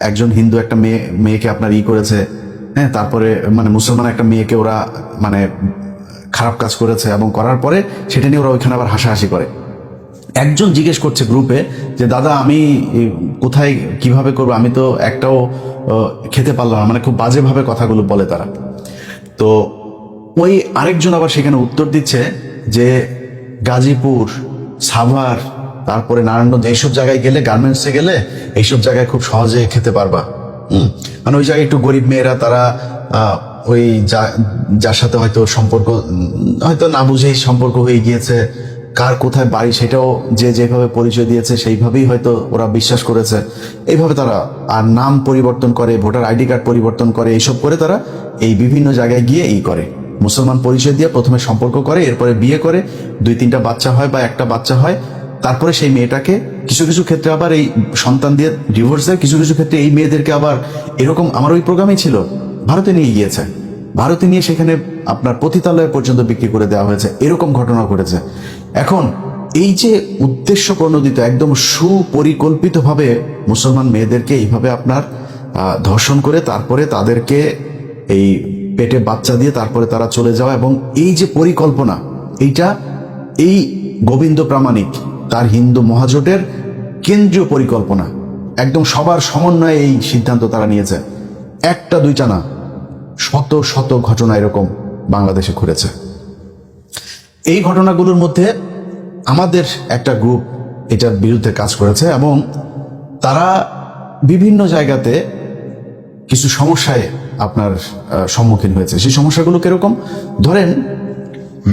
একজন হিন্দু একটা মেয়েকে আপনার করেছে, হ্যাঁ, তারপরে মানে মুসলমান একটা মেয়েকে ওরা মানে খারাপ কাজ করেছে, এবং করার পরে সেটা নিয়ে ওরা ওইখানে আবার হাসাহাসি করে। একজন জিজ্ঞেস করছে গ্রুপে যে দাদা আমি কোথায় কিভাবে করবো, আমি তো একটাও খেতে পারলাম না, মানে খুব বাজেভাবে কথাগুলো বলে তারা। তো ওই আরেকজন আবার সেখানে উত্তর দিচ্ছে যে গাজীপুর, সাভার, তারপরে নারায়ণগঞ্জ এইসব জায়গায় গেলে, গার্মেন্টসে গেলে এইসব জায়গায় খুব সহজে খেতে পারবা। মানে ওই জায়গায় একটু গরিব মেয়েরা তারা ওই যার সাথে হয়তো সম্পর্ক হয়তো না বুঝেই সম্পর্ক হয়ে গিয়েছে, কার কোথায় বাড়ি সেটাও যে যেভাবে পরিচয় দিয়েছে সেইভাবেই হয়তো ওরা বিশ্বাস করেছে, এইভাবে তারা আর নাম পরিবর্তন করে, ভোটার আইডি কার্ড পরিবর্তন করে, এইসব করে তারা এই বিভিন্ন জায়গায় গিয়ে করে মুসলমান পরিচয় দিয়ে প্রথমে সম্পর্ক করে, এরপরে বিয়ে করে, 2-3টা বাচ্চা হয় বা একটা বাচ্চা হয়, তারপরে সেই মেয়েটাকে কিছু কিছু ক্ষেত্রে আবার এই সন্তান দিয়ে ডিভোর্স দেয়, কিছু কিছু ক্ষেত্রে এই মেয়েদেরকে আবার এরকম, আমার ওই প্রোগ্রামই ছিল, ভারতে নিয়ে গিয়েছে, ভারতে নিয়ে সেখানে আপনার পতিতালয় পর্যন্ত বিক্রি করে দেওয়া হয়েছে, এরকম ঘটনা ঘটেছে। এখন এই যে উদ্দেশ্য প্রণোদিত একদম সুপরিকল্পিতভাবে মুসলমান মেয়েদেরকে এইভাবে আপনার ধর্ষণ করে তারপরে তাদেরকে এই পেটে বাচ্চা দিয়ে তারপরে তারা চলে যাওয়া, এবং এই যে পরিকল্পনা, এইটা এই গোবিন্দ প্রামাণিক তার হিন্দু মহাজোটের কেন্দ্রীয় পরিকল্পনা, একদম সবার সমন্বয়ে এই সিদ্ধান্ত তারা নিয়েছে। একটা দুইটা না, শত শত ঘটনা এরকম বাংলাদেশে ঘটেছে। এই ঘটনাগুলোর মধ্যে আমাদের একটা গ্রুপ এটার বিরুদ্ধে কাজ করেছে, এবং তারা বিভিন্ন জায়গাতে কিছু সমস্যায় আপনার সম্মুখীন হয়েছে। সেই সমস্যাগুলো কিরকম, ধরেন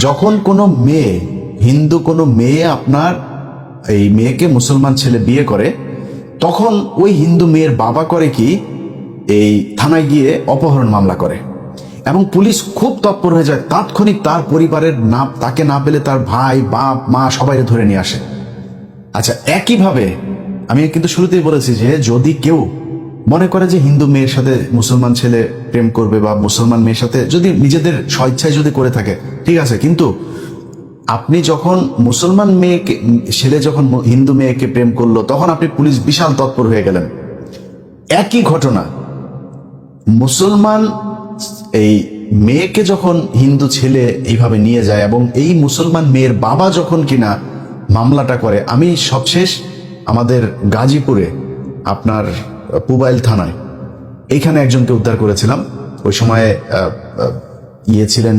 যখন কোনো মেয়ে, হিন্দু কোনো মেয়ে আপনার এই মেয়েকে মুসলমান ছেলে বিয়ে করে, তখন ওই হিন্দু মেয়ের বাবা করে কি, এই থানায় গিয়ে অপহরণ মামলা করে, এবং পুলিশ খুব তৎপর হয়ে যায়, তাৎক্ষণিক তার পরিবারের না, তাকে না পেলে তার ভাই, বাপ, মা সবাই ধরে নিয়ে আসে। আচ্ছা, একইভাবে আমি কিন্তু শুরুতেই বলেছি যে যদি কেউ মনে করে যে হিন্দু মেয়ের সাথে মুসলমান ছেলে প্রেম করবে, বা মুসলমান মেয়ের সাথে যদি নিজেদের স্বেচ্ছায় যদি করে থাকে, ঠিক আছে, কিন্তু আপনি যখন মুসলমান মেয়েকে, ছেলে যখন হিন্দু মেয়েকে প্রেম করলো, তখন আপনি পুলিশ বিশাল তৎপর হয়ে গেলেন। একই ঘটনা মুসলমান এই মেয়েকে যখন হিন্দু ছেলে এইভাবে নিয়ে যায়, এবং এই মুসলমান মেয়ের বাবা যখন কিনা মামলাটা করে, আমি সবশেষ আমাদের গাজীপুরে আপনার পুবাইল থানায় এইখানে একজনকে উদ্ধার করেছিলাম। ওই সময় ছিলেন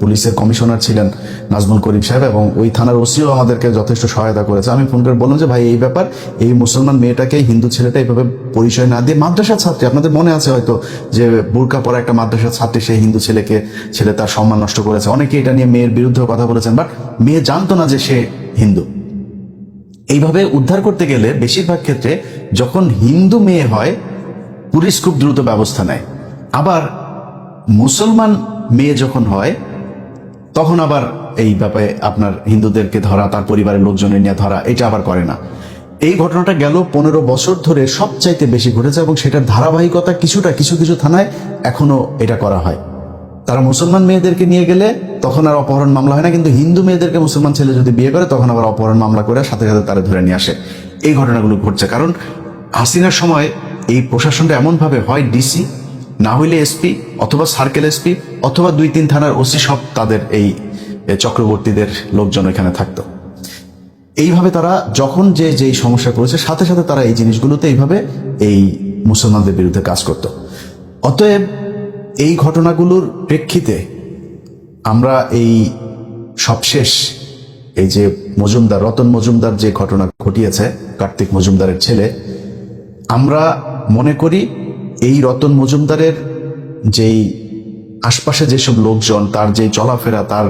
পুলিশের কমিশনার ছিলেন নাজমুল করিম সাহেব, এবং ওই থানার ওসিও আমাদেরকে যথেষ্ট সহায়তা করেছে। আমি ফোন করে বললাম যে ভাই এই ব্যাপার, এই মুসলমান মেয়েটাকে হিন্দু ছেলেটা এইভাবে পরিচয় না দিয়ে, মাদ্রাসার ছাত্রী, আপনাদের মনে আছে হয়তো যে বোরকা পরা একটা মাদ্রাসার ছাত্রী, সেই হিন্দু ছেলে তার সম্মান নষ্ট করেছে, অনেকে এটা নিয়ে মেয়ের বিরুদ্ধে কথা বলেছেন, বাট মেয়ে জানতো না যে সে হিন্দু। এইভাবে উদ্ধার করতে গেলে বেশিরভাগ ক্ষেত্রে যখন হিন্দু মেয়ে হয়, পুলিশ খুব দ্রুত ব্যবস্থা নেয়, আবার মুসলমান মেয়ে যখন হয় তখন আবার এই ব্যাপারে আপনার হিন্দুদেরকে ধরা, তার পরিবারের লোকজনের নিয়ে ধরা, এটা আবার করে না। এই ঘটনাটা গেল 15 বছর ধরে সবচাইতে বেশি ঘটেছে, এবং সেটার ধারাবাহিকতা কিছুটা কিছু কিছু থানায় এখনো এটা করা হয়। তারা মুসলমান মেয়েদেরকে নিয়ে গেলে তখন আর অপহরণ মামলা হয় না, কিন্তু হিন্দু মেয়েদেরকে মুসলমান ছেলে যদি বিয়ে করে তখন আবার অপহরণ মামলা করে সাথে সাথে তারা ধরে নিয়ে আসে। এই ঘটনাগুলো ঘটছে কারণ হাসিনার সময় এই প্রশাসনটা এমনভাবে হয় ডিসি, না হইলে এসপি, অথবা সার্কেল এসপি, অথবা 2-3 থানার ওসি, সব তাদের এই চক্রবর্তীদের লোকজন এখানে থাকতো। এইভাবে তারা যখন যেই সমস্যা করেছে, সাথে সাথে তারা এই জিনিসগুলোতে এইভাবে এই মুসলমানদের বিরুদ্ধে কাজ করত। অতএব এই ঘটনাগুলোর প্রেক্ষিতে আমরা এই সবশেষ এই যে মজুমদার, রতন মজুমদার যে ঘটনা ঘটিয়েছে, কার্তিক মজুমদারের ছেলে, আমরা মনে করি এই রতন মজুমদারের যেই আশপাশে যেসব লোকজন, তার যে চলাফেরা, তার